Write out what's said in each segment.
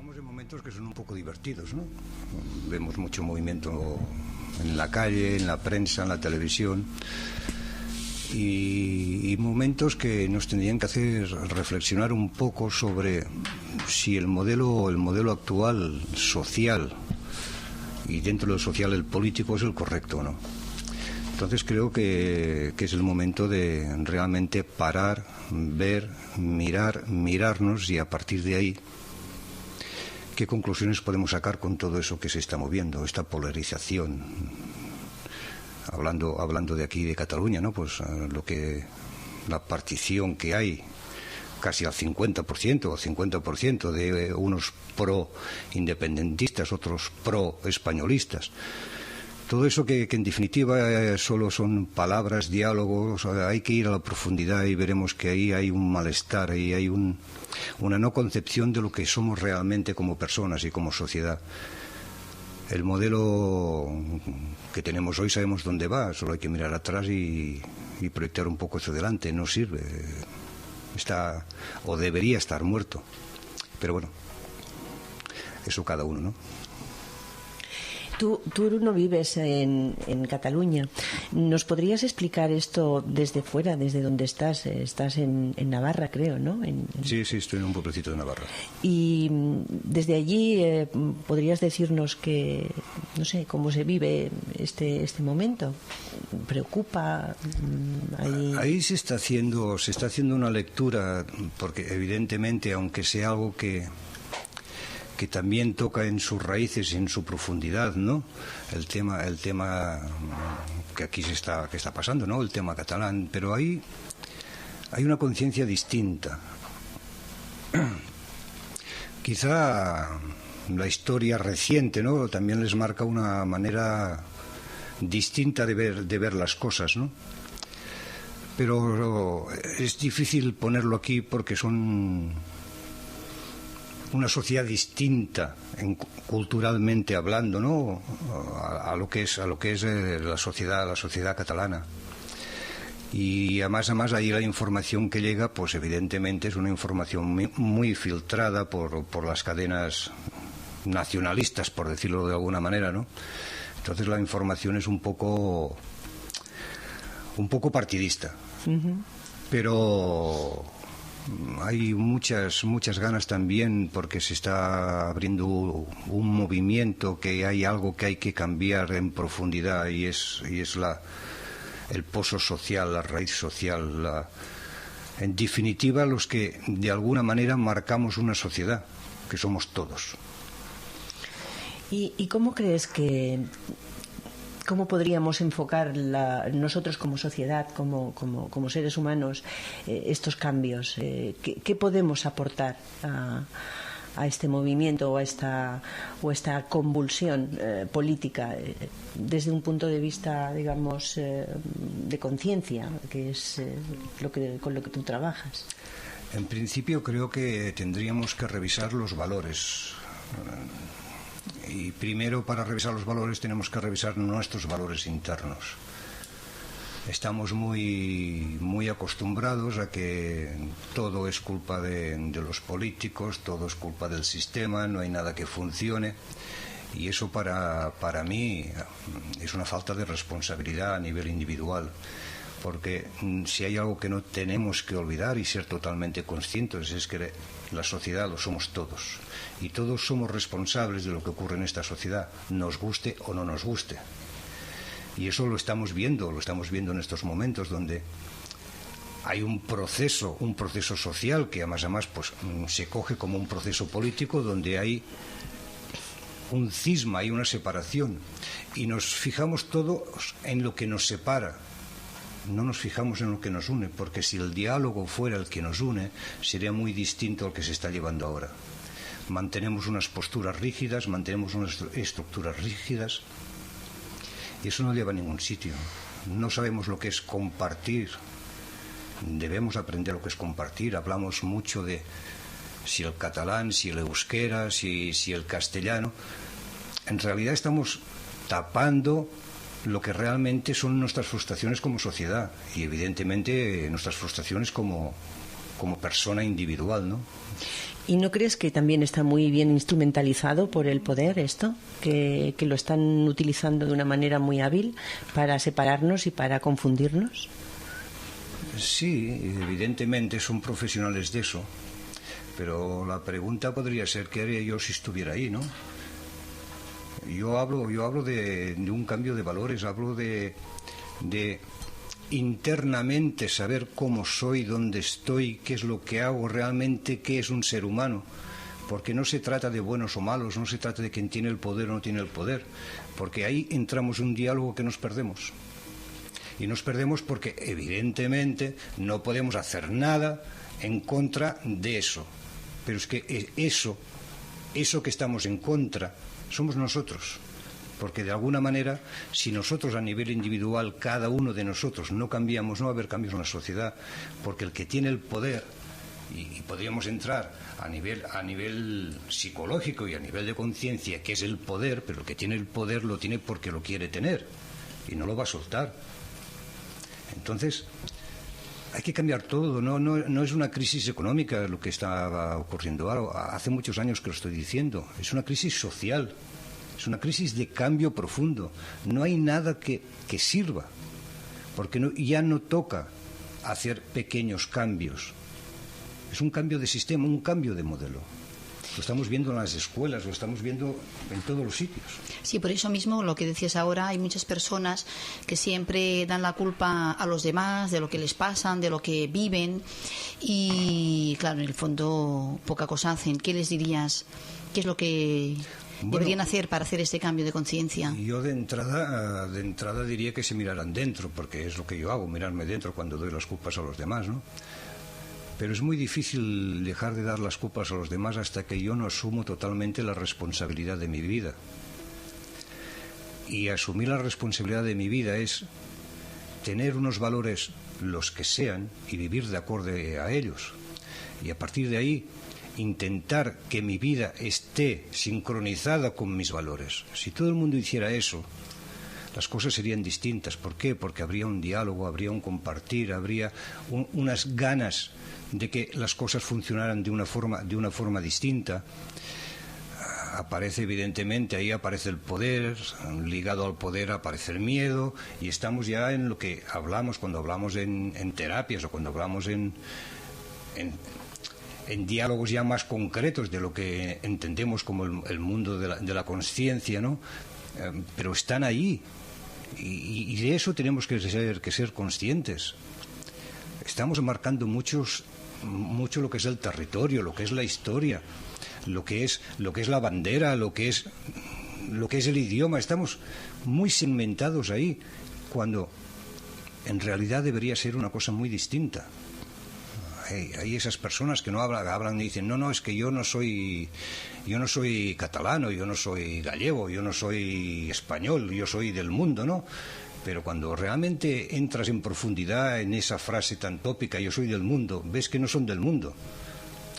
Estamos en momentos que son un poco divertidos, ¿no? Vemos mucho movimiento en la calle, en la prensa, en la televisión, y momentos que nos tendrían que hacer reflexionar un poco sobre si el modelo actual social, y dentro del social el político, es el correcto o no. Entonces creo que es el momento de realmente parar, ver, mirarnos, y a partir de ahí qué conclusiones podemos sacar con todo eso que se está moviendo, esta polarización. Hablando de aquí, de Cataluña, ¿no? Pues la partición que hay, casi al 50% o 50% de unos pro-independentistas, otros pro-españolistas. Todo eso que en definitiva solo son palabras, diálogos. Hay que ir a la profundidad y veremos que ahí hay un malestar, ahí hay una no concepción de lo que somos realmente como personas y como sociedad. El modelo que tenemos hoy sabemos dónde va, solo hay que mirar atrás y proyectar un poco hacia adelante. No sirve, está o debería estar muerto. Pero bueno, eso cada uno, ¿no? Tú no vives en Cataluña. ¿Nos podrías explicar esto desde fuera, desde donde estás? Estás en Navarra, creo, ¿no? Sí, estoy en un pueblecito de Navarra. Y desde allí, ¿podrías decirnos que, no sé, cómo se vive este momento? ¿Preocupa? Ahí se está haciendo una lectura, porque evidentemente, aunque sea algo que también toca en sus raíces y en su profundidad, ¿no? El tema que aquí que está pasando, ¿no? El tema catalán, pero hay una conciencia distinta. Quizá la historia reciente, ¿no? También les marca una manera distinta de ver las cosas, ¿no? Pero es difícil ponerlo aquí porque son una sociedad distinta culturalmente hablando, ¿no? a lo que es la sociedad catalana. Y además ahí la información que llega, pues evidentemente es una información muy filtrada por las cadenas nacionalistas, por decirlo de alguna manera, ¿no? Entonces la información es un poco partidista. Uh-huh. Pero hay muchas ganas también, porque se está abriendo un movimiento, que hay algo que hay que cambiar en profundidad, y es el pozo social, la raíz social, en definitiva los que de alguna manera marcamos una sociedad, que somos todos. ¿Y cómo crees cómo podríamos enfocar nosotros como sociedad, como seres humanos, estos cambios? ¿Qué podemos aportar a este movimiento o a esta convulsión política desde un punto de vista, digamos, de conciencia, que es con lo que tú trabajas? En principio creo que tendríamos que revisar los valores. Y primero, para revisar los valores, tenemos que revisar nuestros valores internos. Estamos muy acostumbrados a que todo es culpa de los políticos, todo es culpa del sistema, no hay nada que funcione. Y eso para mí es una falta de responsabilidad a nivel individual. Porque si hay algo que no tenemos que olvidar y ser totalmente conscientes, es que la sociedad lo somos todos. Y todos somos responsables de lo que ocurre en esta sociedad, nos guste o no nos guste. Y eso lo estamos viendo en estos momentos, donde hay un proceso social que además pues se coge como un proceso político, donde hay un cisma, hay una separación. Y nos fijamos todos en lo que nos separa. No nos fijamos en lo que nos une, porque si el diálogo fuera el que nos une, sería muy distinto al que se está llevando ahora. Mantenemos unas posturas rígidas, mantenemos unas estructuras rígidas, y eso no lleva a ningún sitio. No sabemos lo que es compartir. Debemos aprender lo que es compartir. Hablamos mucho de si el catalán, si el euskera, si el castellano. En realidad estamos tapando lo que realmente son nuestras frustraciones como sociedad, y evidentemente nuestras frustraciones como como persona individual, ¿no? ¿Y no crees que también está muy bien instrumentalizado por el poder esto? Que lo están utilizando de una manera muy hábil para separarnos y para confundirnos. Sí, evidentemente son profesionales de eso, pero la pregunta podría ser ¿qué haría yo si estuviera ahí, no? Yo hablo de un cambio de valores, hablo de internamente saber cómo soy, dónde estoy, qué es lo que hago realmente, qué es un ser humano. Porque no se trata de buenos o malos, no se trata de quién tiene el poder o no tiene el poder, porque ahí entramos en un diálogo que nos perdemos. Y nos perdemos porque evidentemente no podemos hacer nada en contra de eso. Pero es que eso que estamos en contra, somos nosotros. Porque de alguna manera, si nosotros a nivel individual, cada uno de nosotros no cambiamos, no va a haber cambios en la sociedad, porque el que tiene el poder, y podríamos entrar a nivel psicológico y a nivel de conciencia, que es el poder, pero el que tiene el poder lo tiene porque lo quiere tener, y no lo va a soltar. Entonces, hay que cambiar todo, no es una crisis económica lo que está ocurriendo ahora, hace muchos años que lo estoy diciendo, es una crisis social. Es una crisis de cambio profundo. No hay nada que sirva, porque ya no toca hacer pequeños cambios. Es un cambio de sistema, un cambio de modelo. Lo estamos viendo en las escuelas, lo estamos viendo en todos los sitios. Sí, por eso mismo, lo que decías ahora, hay muchas personas que siempre dan la culpa a los demás de lo que les pasa, de lo que viven, y claro, en el fondo poca cosa hacen. ¿Qué les dirías? ¿Qué es lo que deberían hacer para hacer este cambio de conciencia? Yo de entrada diría que se miraran dentro, porque es lo que yo hago, mirarme dentro cuando doy las culpas a los demás, ¿no? Pero es muy difícil dejar de dar las culpas a los demás hasta que yo no asumo totalmente la responsabilidad de mi vida. Y asumir la responsabilidad de mi vida es tener unos valores, los que sean, y vivir de acuerdo a ellos. Y a partir de ahí intentar que mi vida esté sincronizada con mis valores. Si todo el mundo hiciera eso, las cosas serían distintas. ¿Por qué? Porque habría un diálogo, habría un compartir, habría unas ganas de que las cosas funcionaran de una forma distinta. Aparece evidentemente, ahí aparece el poder, ligado al poder aparece el miedo, y estamos ya en lo que hablamos cuando hablamos en terapias o cuando hablamos en diálogos ya más concretos de lo que entendemos como el mundo de la conciencia, ¿no? Pero están ahí, y de eso tenemos que ser conscientes. Estamos marcando mucho lo que es el territorio, lo que es la historia, lo que es la bandera, lo que es el idioma. Estamos muy segmentados ahí, cuando en realidad debería ser una cosa muy distinta. Hay esas personas que no hablan y dicen, no, es que yo no soy catalano, yo no soy gallego, yo no soy español, yo soy del mundo, ¿no? Pero cuando realmente entras en profundidad en esa frase tan tópica, yo soy del mundo, ves que no son del mundo,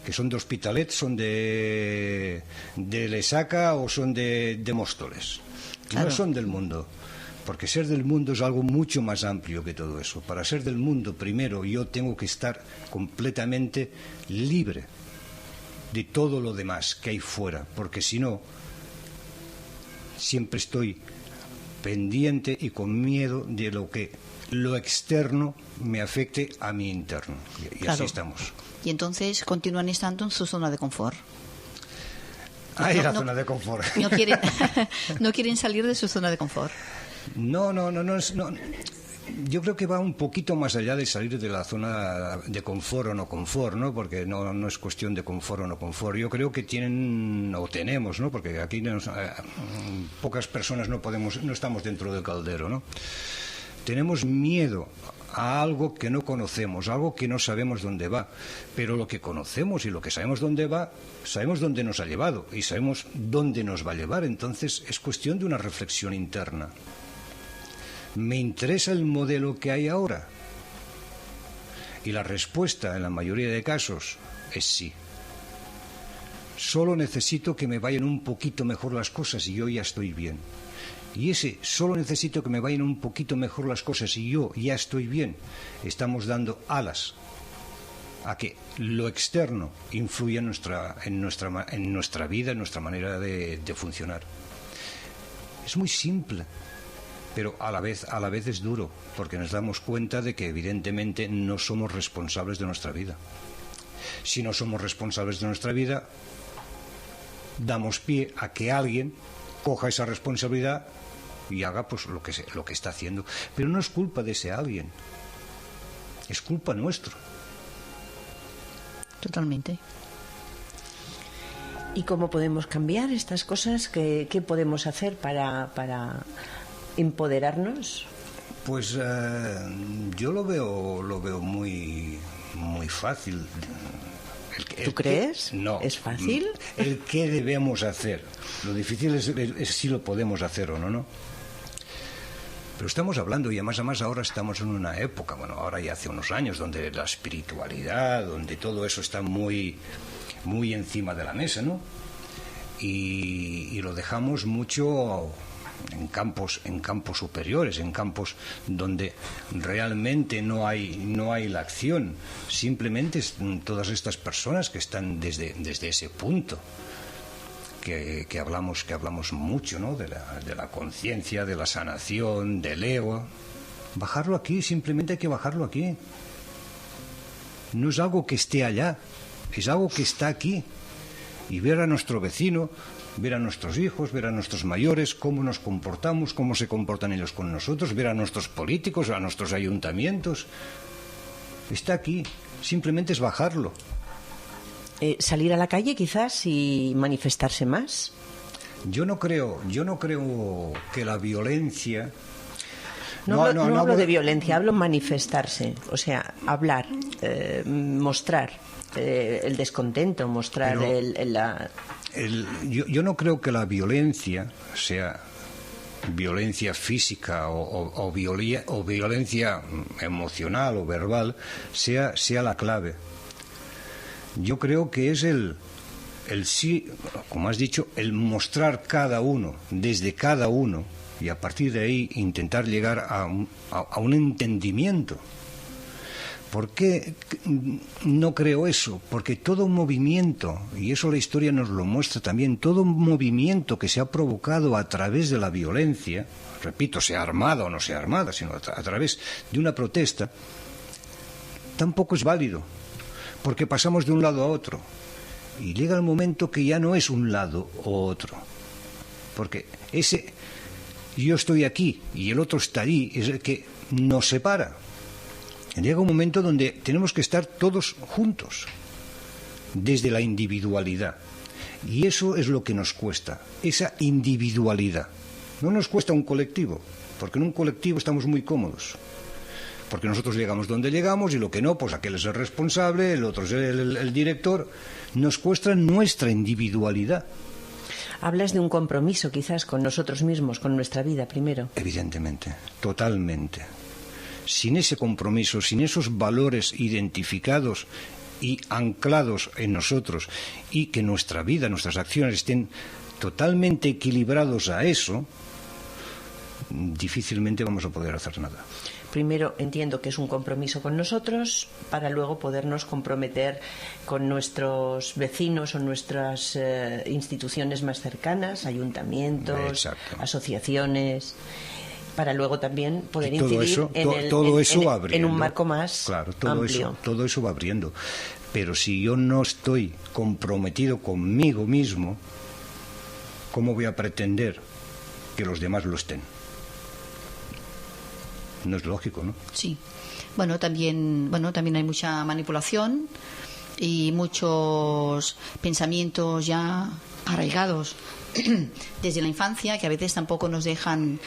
que son de Hospitalet, son de Lesaca o son de Móstoles. Claro. No son del mundo. Porque ser del mundo es algo mucho más amplio que todo eso. Para ser del mundo, primero, yo tengo que estar completamente libre de todo lo demás que hay fuera, porque si no, siempre estoy pendiente y con miedo de lo externo me afecte a mi interno. Y claro, así estamos. Y entonces continúan estando en su zona de confort. La zona de confort. No quieren salir de su zona de confort. No. Yo creo que va un poquito más allá de salir de la zona de confort o no confort, ¿no? Porque no es cuestión de confort o no confort. Yo creo que tenemos, ¿no? Porque aquí pocas personas no estamos dentro del caldero, ¿no? Tenemos miedo a algo que no conocemos, algo que no sabemos dónde va. Pero lo que conocemos y lo que sabemos dónde va, sabemos dónde nos ha llevado y sabemos dónde nos va a llevar. Entonces es cuestión de una reflexión interna. ¿Me interesa el modelo que hay ahora? Y la respuesta, en la mayoría de casos, es sí. Solo necesito que me vayan un poquito mejor las cosas y yo ya estoy bien. Y solo necesito que me vayan un poquito mejor las cosas y yo ya estoy bien, estamos dando alas a que lo externo influya en nuestra vida, en nuestra manera de funcionar. Es muy simple, pero a la vez es duro, porque nos damos cuenta de que evidentemente no somos responsables de nuestra vida. Si no somos responsables de nuestra vida, damos pie a que alguien coja esa responsabilidad y haga pues lo que está haciendo. Pero no es culpa de ese alguien, es culpa nuestra. Totalmente. ¿Y cómo podemos cambiar estas cosas? ¿Qué podemos hacer para empoderarnos? Pues yo lo veo muy fácil. ¿Tú crees? No. ¿Es fácil? El qué debemos hacer. Lo difícil es si lo podemos hacer o no. Pero estamos hablando, y además ahora estamos en una época, bueno, ahora ya hace unos años, donde la espiritualidad, donde todo eso está muy encima de la mesa, ¿no? Y lo dejamos mucho en campos superiores, en campos donde realmente no hay la acción. Simplemente todas estas personas que están desde ese punto que hablamos mucho, ¿no? de la conciencia, de la sanación, del ego. Bajarlo aquí, simplemente hay que bajarlo aquí. No es algo que esté allá, es algo que está aquí. Y ver a nuestro vecino, ver a nuestros hijos, ver a nuestros mayores, cómo nos comportamos, cómo se comportan ellos con nosotros, ver a nuestros políticos, a nuestros ayuntamientos. Está aquí, simplemente es bajarlo. Salir a la calle quizás y manifestarse más. Yo no creo que la violencia... No hablo de violencia, hablo manifestarse, o sea, hablar, mostrar el descontento, mostrar Yo no creo que la violencia sea violencia física o violencia emocional o verbal sea la clave. Yo creo que es el sí, como has dicho, el mostrar cada uno, desde cada uno, y a partir de ahí intentar llegar a un entendimiento. ¿Por qué no creo eso? Porque todo movimiento, y eso la historia nos lo muestra también, todo movimiento que se ha provocado a través de la violencia, repito, sea armada o no sea armada, sino a través de una protesta, tampoco es válido, porque pasamos de un lado a otro. Y llega el momento que ya no es un lado o otro, porque ese yo estoy aquí y el otro está allí es el que nos separa. Llega un momento donde tenemos que estar todos juntos, desde la individualidad. Y eso es lo que nos cuesta, esa individualidad. No nos cuesta un colectivo, porque en un colectivo estamos muy cómodos. Porque nosotros llegamos donde llegamos y lo que no, pues aquel es el responsable, el otro es el director. Nos cuesta nuestra individualidad. Hablas de un compromiso quizás con nosotros mismos, con nuestra vida primero. Evidentemente, totalmente. Sin ese compromiso, sin esos valores identificados y anclados en nosotros, y que nuestra vida, nuestras acciones estén totalmente equilibrados a eso, difícilmente vamos a poder hacer nada. Primero entiendo que es un compromiso con nosotros para luego podernos comprometer con nuestros vecinos o nuestras instituciones más cercanas, ayuntamientos, exacto, asociaciones, para luego también poder incidir en un marco más amplio. Todo eso va abriendo. Pero si yo no estoy comprometido conmigo mismo, ¿cómo voy a pretender que los demás lo estén? No es lógico, ¿no? Sí. Bueno, también hay mucha manipulación y muchos pensamientos ya arraigados desde la infancia, que a veces tampoco nos han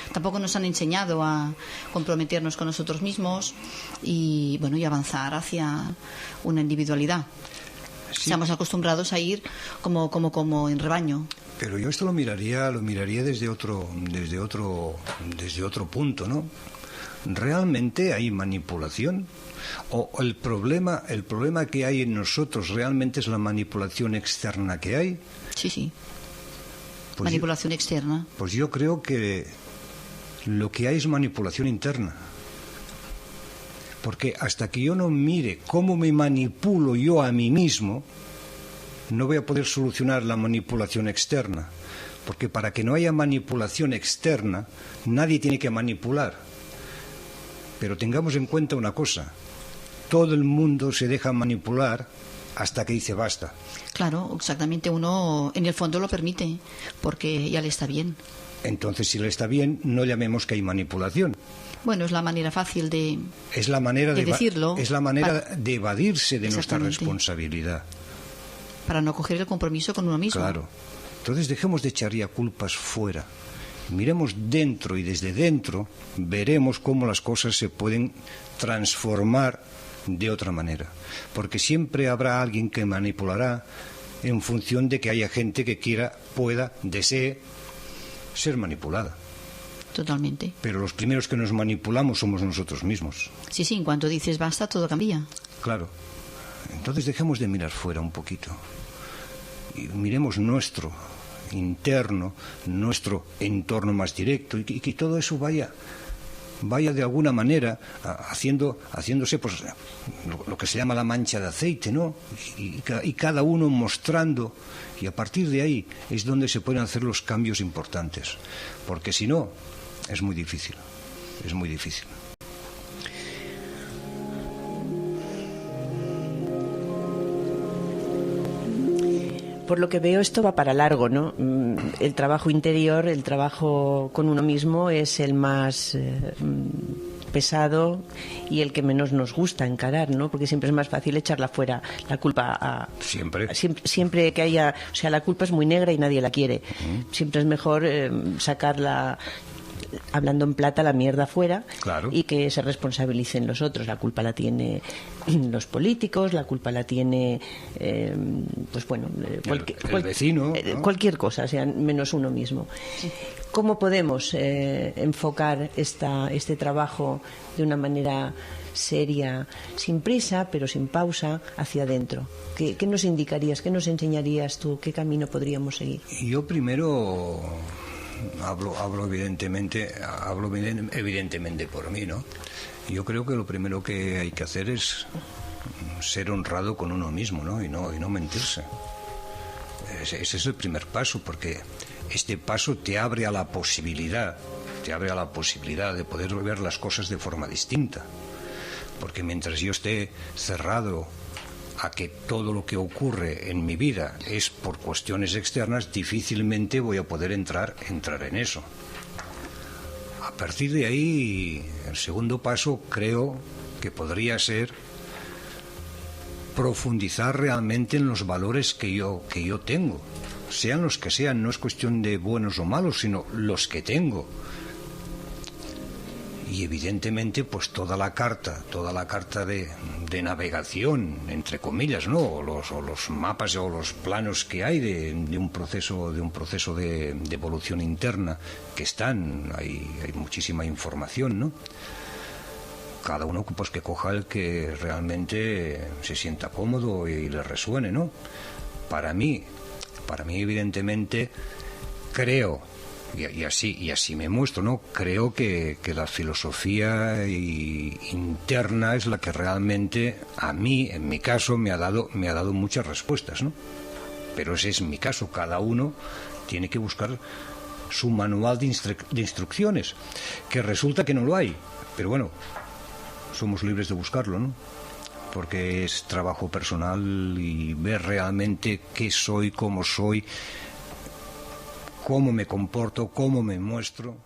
enseñado a comprometernos con nosotros mismos y avanzar hacia una individualidad. Sí. Estamos acostumbrados a ir como en rebaño. Pero yo esto lo miraría desde otro punto, ¿no? ¿Realmente hay manipulación? ¿O el problema que hay en nosotros realmente es la manipulación externa que hay? Sí. Pues manipulación externa. Pues yo creo que lo que hay es manipulación interna. Porque hasta que yo no mire cómo me manipulo yo a mí mismo, no voy a poder solucionar la manipulación externa. Porque para que no haya manipulación externa, nadie tiene que manipular. Pero tengamos en cuenta una cosa: todo el mundo se deja manipular hasta que dice basta. Claro, exactamente. Uno en el fondo lo permite, porque ya le está bien. Entonces, si le está bien, no llamemos que hay manipulación. Bueno, es la manera fácil de decirlo. Es la manera de evadirse de nuestra responsabilidad. Para no coger el compromiso con uno mismo. Claro. Entonces dejemos de echar ya culpas fuera. Miremos dentro y desde dentro veremos cómo las cosas se pueden transformar de otra manera. Porque siempre habrá alguien que manipulará en función de que haya gente que quiera, pueda, desee ser manipulada. Totalmente. Pero los primeros que nos manipulamos somos nosotros mismos. Sí, en cuanto dices basta, todo cambia. Claro. Entonces dejemos de mirar fuera un poquito. Y miremos nuestro interno, nuestro entorno más directo, y que todo eso vaya de alguna manera haciéndose pues lo que se llama la mancha de aceite, ¿no? Y cada uno mostrando, y a partir de ahí es donde se pueden hacer los cambios importantes, porque si no es muy difícil. Por lo que veo, esto va para largo, ¿no? El trabajo interior, el trabajo con uno mismo es el más pesado y el que menos nos gusta encarar, ¿no? Porque siempre es más fácil echarla fuera, la culpa a... Siempre que haya... O sea, la culpa es muy negra y nadie la quiere. Siempre es mejor sacarla... hablando en plata, la mierda fuera, claro, y que se responsabilicen los otros. La culpa la tiene los políticos, la culpa la tiene pues bueno, el vecino, ¿no? Cualquier cosa, o sea, menos uno mismo. ¿Cómo podemos enfocar este trabajo de una manera seria, sin prisa, pero sin pausa, hacia adentro? ¿Qué nos indicarías, qué nos enseñarías tú, qué camino podríamos seguir? Yo primero hablo evidentemente por mí, ¿no? Yo creo que lo primero que hay que hacer es ser honrado con uno mismo, ¿no? Y no mentirse. Ese es el primer paso, porque este paso te abre a la posibilidad de poder ver las cosas de forma distinta. Porque mientras yo esté cerrado a que todo lo que ocurre en mi vida es por cuestiones externas, difícilmente voy a poder entrar en eso. A partir de ahí, el segundo paso creo que podría ser profundizar realmente en los valores que yo tengo, sean los que sean. No es cuestión de buenos o malos, sino los que tengo. Y evidentemente pues toda la carta de navegación, entre comillas, ¿no? o los mapas o los planos que hay de un proceso de evolución interna que hay muchísima información, ¿no? Cada uno pues que coja el que realmente se sienta cómodo y le resuene, ¿no? Para mí evidentemente creo, y así me muestro, ¿no? Creo que la filosofía interna es la que realmente a mí, en mi caso, me ha dado muchas respuestas, ¿no? Pero ese es mi caso. Cada uno tiene que buscar su manual de instrucciones, que resulta que no lo hay, pero bueno, somos libres de buscarlo, ¿no? Porque es trabajo personal y ver realmente qué soy, cómo me comporto, cómo me muestro.